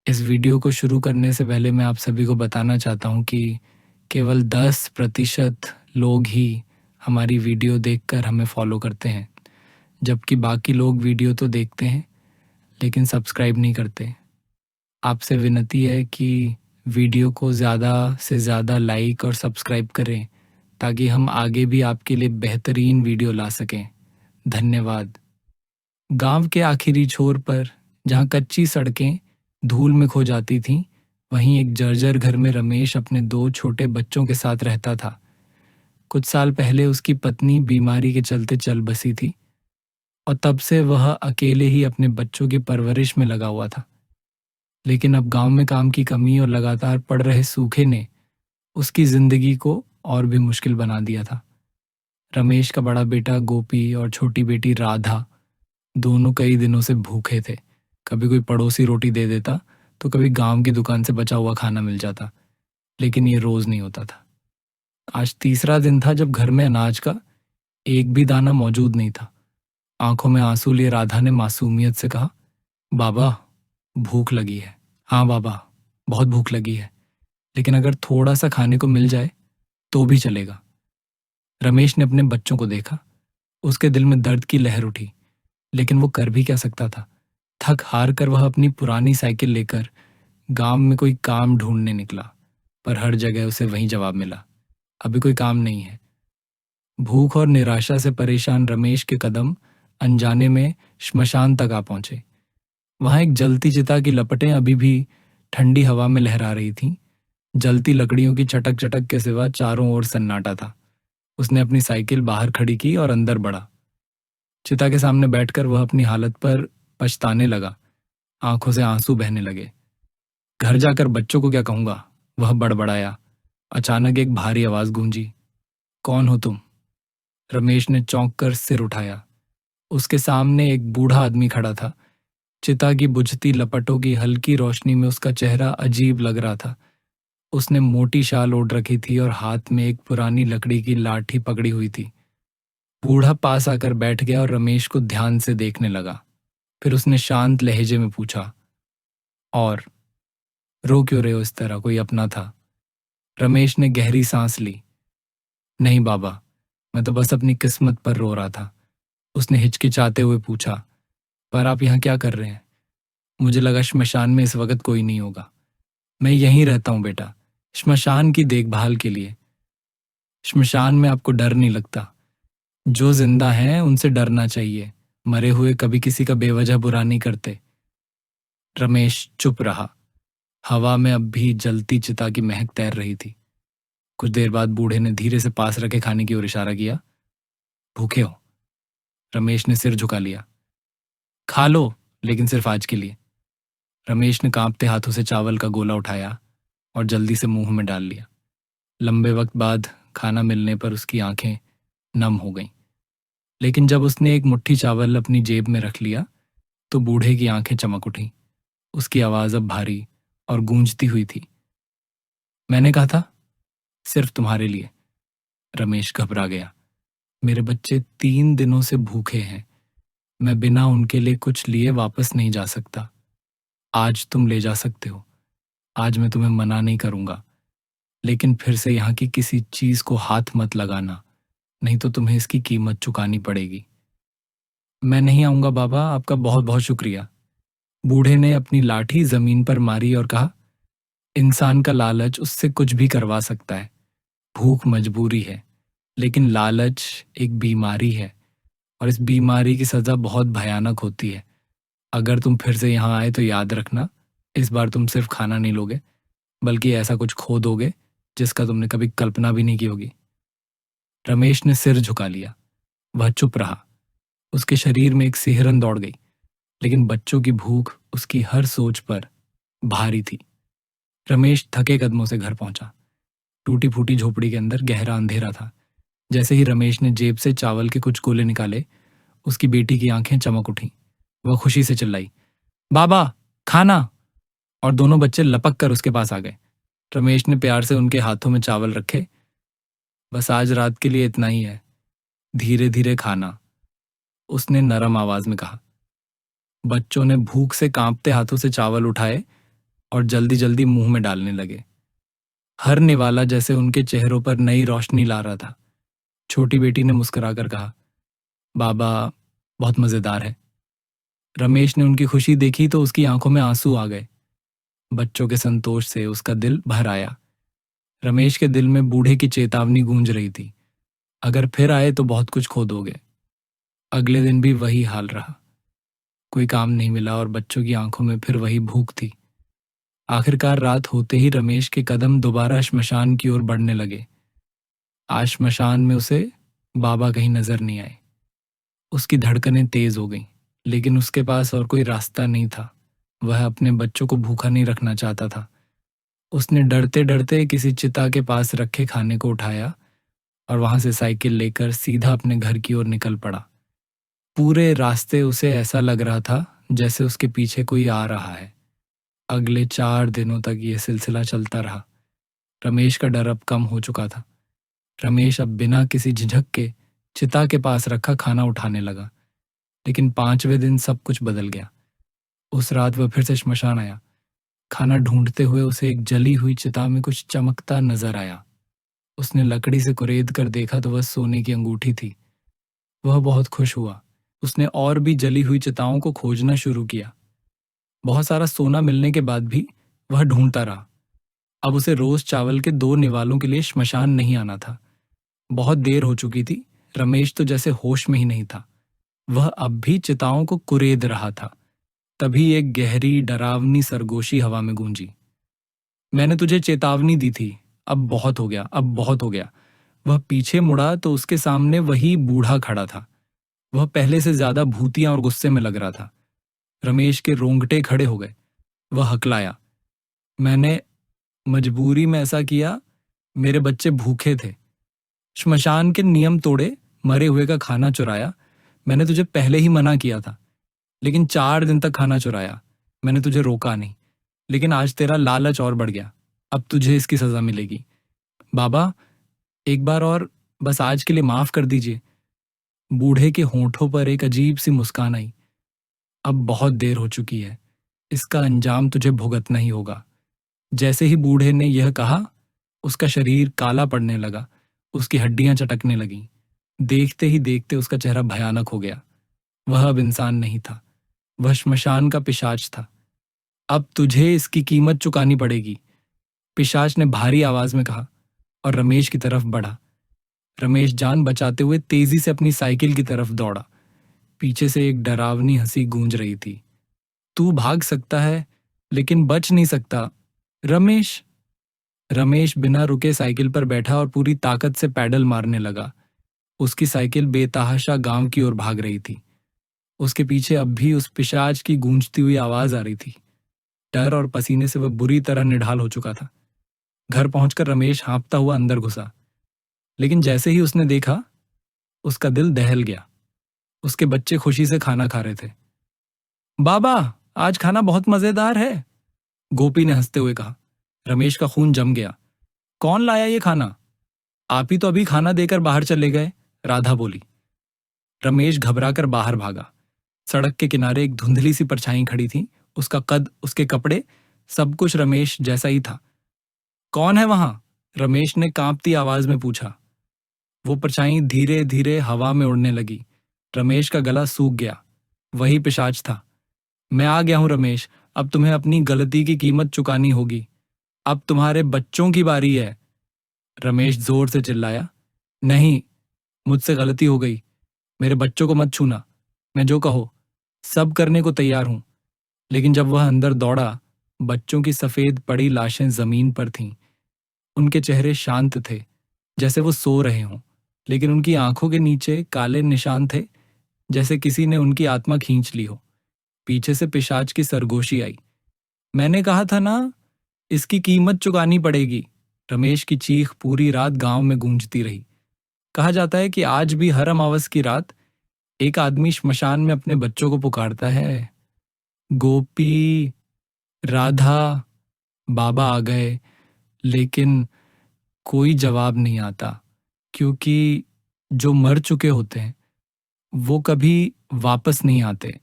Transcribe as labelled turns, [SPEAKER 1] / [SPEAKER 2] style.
[SPEAKER 1] इस वीडियो को शुरू करने से पहले मैं आप सभी को बताना चाहता हूँ कि केवल 10% लोग ही हमारी वीडियो देखकर हमें फॉलो करते हैं, जबकि बाकी लोग वीडियो तो देखते हैं लेकिन सब्सक्राइब नहीं करते। आपसे विनती है कि वीडियो को ज़्यादा से ज़्यादा लाइक और सब्सक्राइब करें ताकि हम आगे भी आपके लिए बेहतरीन वीडियो ला सकें। धन्यवाद। गांव के आखिरी छोर पर जहां कच्ची सड़कें धूल में खो जाती थीं, वहीं एक जर्जर घर में रमेश अपने 2 छोटे बच्चों के साथ रहता था। कुछ साल पहले उसकी पत्नी बीमारी के चलते चल बसी थी और तब से वह अकेले ही अपने बच्चों की परवरिश में लगा हुआ था। लेकिन अब गांव में काम की कमी और लगातार पड़ रहे सूखे ने उसकी जिंदगी को और भी मुश्किल बना दिया था। रमेश का बड़ा बेटा गोपी और छोटी बेटी राधा दोनों कई दिनों से भूखे थे। कभी कोई पड़ोसी रोटी दे देता तो कभी गांव की दुकान से बचा हुआ खाना मिल जाता, लेकिन ये रोज नहीं होता था। आज तीसरा दिन था जब घर में अनाज का एक भी दाना मौजूद नहीं था। आंखों में आंसू लिए राधा ने मासूमियत से कहा, बाबा, भूख लगी है। हाँ बाबा, बहुत भूख लगी है, लेकिन अगर थोड़ा सा खाने को मिल जाए तो भी चलेगा। रमेश ने अपने बच्चों को देखा। उसके दिल में दर्द की लहर उठी, लेकिन वो कर भी क्या सकता था। थक हार कर वह अपनी पुरानी साइकिल लेकर गांव में कोई काम ढूंढने निकला, पर हर जगह उसे वही जवाब मिला, अभी कोई काम नहीं है। भूख और निराशा से परेशान रमेश के कदम अनजाने में श्मशान तक आ पहुंचे। वहां एक जलती चिता की लपटें अभी भी ठंडी हवा में लहरा रही थीं। जलती लकड़ियों की चटक चटक के सिवा चारों ओर सन्नाटा था। उसने अपनी साइकिल बाहर खड़ी की और अंदर बढ़ा। चिता के सामने बैठकर वह अपनी हालत पर पछताने लगा। आंखों से आंसू बहने लगे। घर जाकर बच्चों को क्या कहूंगा, वह बड़बड़ाया। अचानक एक भारी आवाज गूंजी, कौन हो तुम? रमेश ने चौंक कर सिर उठाया। उसके सामने एक बूढ़ा आदमी खड़ा था। चिता की बुझती लपटों की हल्की रोशनी में उसका चेहरा अजीब लग रहा था। उसने मोटी शाल ओढ़ रखी थी और हाथ में एक पुरानी लकड़ी की लाठी पकड़ी हुई थी। बूढ़ा पास आकर बैठ गया और रमेश को ध्यान से देखने लगा। फिर उसने शांत लहजे में पूछा, और रो क्यों रहे हो इस तरह, कोई अपना था? रमेश ने गहरी सांस ली। नहीं बाबा, मैं तो बस अपनी किस्मत पर रो रहा था। उसने हिचकिचाते हुए पूछा, पर आप यहाँ क्या कर रहे हैं? मुझे लगा श्मशान में इस वक्त कोई नहीं होगा। मैं यहीं रहता हूँ बेटा, श्मशान की देखभाल के लिए। श्मशान में आपको डर नहीं लगता? जो जिंदा हैं उनसे डरना चाहिए। मरे हुए कभी किसी का बेवजह बुरा नहीं करते। रमेश चुप रहा। हवा में अब भी जलती चिता की महक तैर रही थी। कुछ देर बाद बूढ़े ने धीरे से पास रखे खाने की ओर इशारा किया। भूखे हो? रमेश ने सिर झुका लिया। खा लो, लेकिन सिर्फ आज के लिए। रमेश ने कांपते हाथों से चावल का गोला उठाया और जल्दी से मुंह में डाल लिया। लंबे वक्त बाद खाना मिलने पर उसकी आंखें नम हो गईं। लेकिन जब उसने एक मुट्ठी चावल अपनी जेब में रख लिया तो बूढ़े की आंखें चमक उठी। उसकी आवाज अब भारी और गूंजती हुई थी। मैंने कहा था सिर्फ तुम्हारे लिए। रमेश घबरा गया। मेरे बच्चे 3 दिनों से भूखे हैं। मैं बिना उनके लिए कुछ लिए वापस नहीं जा सकता। आज तुम ले जा सकते हो। आज मैं तुम्हें मना नहीं करूंगा, लेकिन फिर से यहाँ की किसी चीज को हाथ मत लगाना, नहीं तो तुम्हें इसकी कीमत चुकानी पड़ेगी। मैं नहीं आऊंगा बाबा, आपका बहुत बहुत शुक्रिया। बूढ़े ने अपनी लाठी जमीन पर मारी और कहा, इंसान का लालच उससे कुछ भी करवा सकता है। भूख मजबूरी है, लेकिन लालच एक बीमारी है, और इस बीमारी की सजा बहुत भयानक होती है। अगर तुम फिर से यहाँ आए तो याद रखना, इस बार तुम सिर्फ खाना नहीं लोगे, बल्कि ऐसा कुछ खो दोगे जिसका तुमने कभी कल्पना भी नहीं की होगी। रमेश ने सिर झुका लिया। वह चुप रहा। उसके शरीर में एक सिहरन दौड़ गई, लेकिन बच्चों की भूख उसकी हर सोच पर भारी थी। रमेश थके कदमों से घर पहुंचा। टूटी फूटी झोपड़ी के अंदर गहरा अंधेरा था। जैसे ही रमेश ने जेब से चावल के कुछ गोले निकाले, उसकी बेटी की आंखें चमक उठीं। वह खुशी से चिल्लाई, बाबा, खाना! और दोनों बच्चे लपक कर उसके पास आ गए। रमेश ने प्यार से उनके हाथों में चावल रखे। बस आज रात के लिए इतना ही है, धीरे धीरे खाना, उसने नरम आवाज में कहा। बच्चों ने भूख से कांपते हाथों से चावल उठाए और जल्दी जल्दी मुंह में डालने लगे। हर निवाला जैसे उनके चेहरों पर नई रोशनी ला रहा था। छोटी बेटी ने मुस्कुराकर कहा, बाबा, बहुत मज़ेदार है। रमेश ने उनकी खुशी देखी तो उसकी आंखों में आंसू आ गए। बच्चों के संतोष से उसका दिल भर आया। रमेश के दिल में बूढ़े की चेतावनी गूंज रही थी, अगर फिर आए तो बहुत कुछ खो दोगे। अगले दिन भी वही हाल रहा। कोई काम नहीं मिला और बच्चों की आंखों में फिर वही भूख थी। आखिरकार रात होते ही रमेश के कदम दोबारा श्मशान की ओर बढ़ने लगे। आज श्मशान में उसे बाबा कहीं नजर नहीं आए। उसकी धड़कनें तेज हो गईं, लेकिन उसके पास और कोई रास्ता नहीं था। वह अपने बच्चों को भूखा नहीं रखना चाहता था। उसने डरते डरते किसी चिता के पास रखे खाने को उठाया और वहां से साइकिल लेकर सीधा अपने घर की ओर निकल पड़ा। पूरे रास्ते उसे ऐसा लग रहा था जैसे उसके पीछे कोई आ रहा है। अगले 4 दिनों तक यह सिलसिला चलता रहा। रमेश का डर अब कम हो चुका था। रमेश अब बिना किसी झिझक के चिता के पास रखा खाना उठाने लगा। लेकिन 5वें दिन सब कुछ बदल गया। उस रात वह फिर से श्मशान आया। खाना ढूंढते हुए उसे एक जली हुई चिता में कुछ चमकता नजर आया। उसने लकड़ी से कुरेद कर देखा तो वह सोने की अंगूठी थी। वह बहुत खुश हुआ। उसने और भी जली हुई चिताओं को खोजना शुरू किया। बहुत सारा सोना मिलने के बाद भी वह ढूंढता रहा। अब उसे रोज चावल के 2 निवालों के लिए श्मशान नहीं आना था। बहुत देर हो चुकी थी। रमेश तो जैसे होश में ही नहीं था। वह अब भी चिताओं को कुरेद रहा था। तभी एक गहरी डरावनी सरगोशी हवा में गूंजी। मैंने तुझे चेतावनी दी थी, अब बहुत हो गया, अब बहुत हो गया। वह पीछे मुड़ा तो उसके सामने वही बूढ़ा खड़ा था। वह पहले से ज्यादा भूतिया और गुस्से में लग रहा था। रमेश के रोंगटे खड़े हो गए। वह हकलाया, मैंने मजबूरी में ऐसा किया। मेरे बच्चे भूखे थे। श्मशान के नियम तोड़े, मरे हुए का खाना चुराया। मैंने तुझे पहले ही मना किया था, लेकिन 4 दिन तक खाना चुराया। मैंने तुझे रोका नहीं, लेकिन आज तेरा लालच और बढ़ गया। अब तुझे इसकी सजा मिलेगी। बाबा, एक बार और, बस आज के लिए माफ कर दीजिए। बूढ़े के होंठों पर एक अजीब सी मुस्कान आई। अब बहुत देर हो चुकी है। इसका अंजाम तुझे भुगतना ही होगा। जैसे ही बूढ़े ने यह कहा, उसका शरीर काला पड़ने लगा। उसकी हड्डियां चटकने लगीं। देखते ही देखते उसका चेहरा भयानक हो गया। वह अब इंसान नहीं था। वह श्मशान का पिशाच था। अब तुझे इसकी कीमत चुकानी पड़ेगी, पिशाच ने भारी आवाज में कहा और रमेश की तरफ बढ़ा। रमेश जान बचाते हुए तेजी से अपनी साइकिल की तरफ दौड़ा। पीछे से एक डरावनी हंसी गूंज रही थी। तू भाग सकता है, लेकिन बच नहीं सकता, रमेश। रमेश बिना रुके साइकिल पर बैठा और पूरी ताकत से पैडल मारने लगा। उसकी साइकिल बेतहाशा गांव की ओर भाग रही थी। उसके पीछे अब भी उस पिशाच की गूंजती हुई आवाज आ रही थी। डर और पसीने से वह बुरी तरह निढाल हो चुका था। घर पहुंचकर रमेश हाँफता हुआ अंदर घुसा, लेकिन जैसे ही उसने देखा, उसका दिल दहल गया। उसके बच्चे खुशी से खाना खा रहे थे। बाबा, आज खाना बहुत मजेदार है, गोपी ने हंसते हुए कहा। रमेश का खून जम गया। कौन लाया ये खाना? आप ही तो अभी खाना देकर बाहर चले गए, राधा बोली। रमेश घबराकर बाहर भागा। सड़क के किनारे एक धुंधली सी परछाई खड़ी थी। उसका कद, उसके कपड़े, सब कुछ रमेश जैसा ही था। कौन है वहां? रमेश ने कांपती आवाज में पूछा। वो परछाई धीरे धीरे हवा में उड़ने लगी। रमेश का गला सूख गया। वही पिशाच था। मैं आ गया हूं रमेश, अब तुम्हें अपनी गलती की कीमत चुकानी होगी। अब तुम्हारे बच्चों की बारी है, रमेश जोर से चिल्लाया। नहीं, मुझसे गलती हो गई। मेरे बच्चों को मत छूना। मैं जो कहो सब करने को तैयार हूं। लेकिन जब वह अंदर दौड़ा, बच्चों की सफेद पड़ी लाशें जमीन पर थीं। उनके चेहरे शांत थे, जैसे वो सो रहे हों, लेकिन उनकी आंखों के नीचे काले निशान थे, जैसे किसी ने उनकी आत्मा खींच ली हो। पीछे से पिशाच की सरगोशी आई। मैंने कहा था ना, इसकी कीमत चुकानी पड़ेगी। रमेश की चीख पूरी रात गांव में गूंजती रही। कहा जाता है कि आज भी हर अमावस की रात एक आदमी श्मशान में अपने बच्चों को पुकारता है, गोपी, राधा। बाबा आ गए, लेकिन कोई जवाब नहीं आता, क्योंकि जो मर चुके होते हैं वो कभी वापस नहीं आते।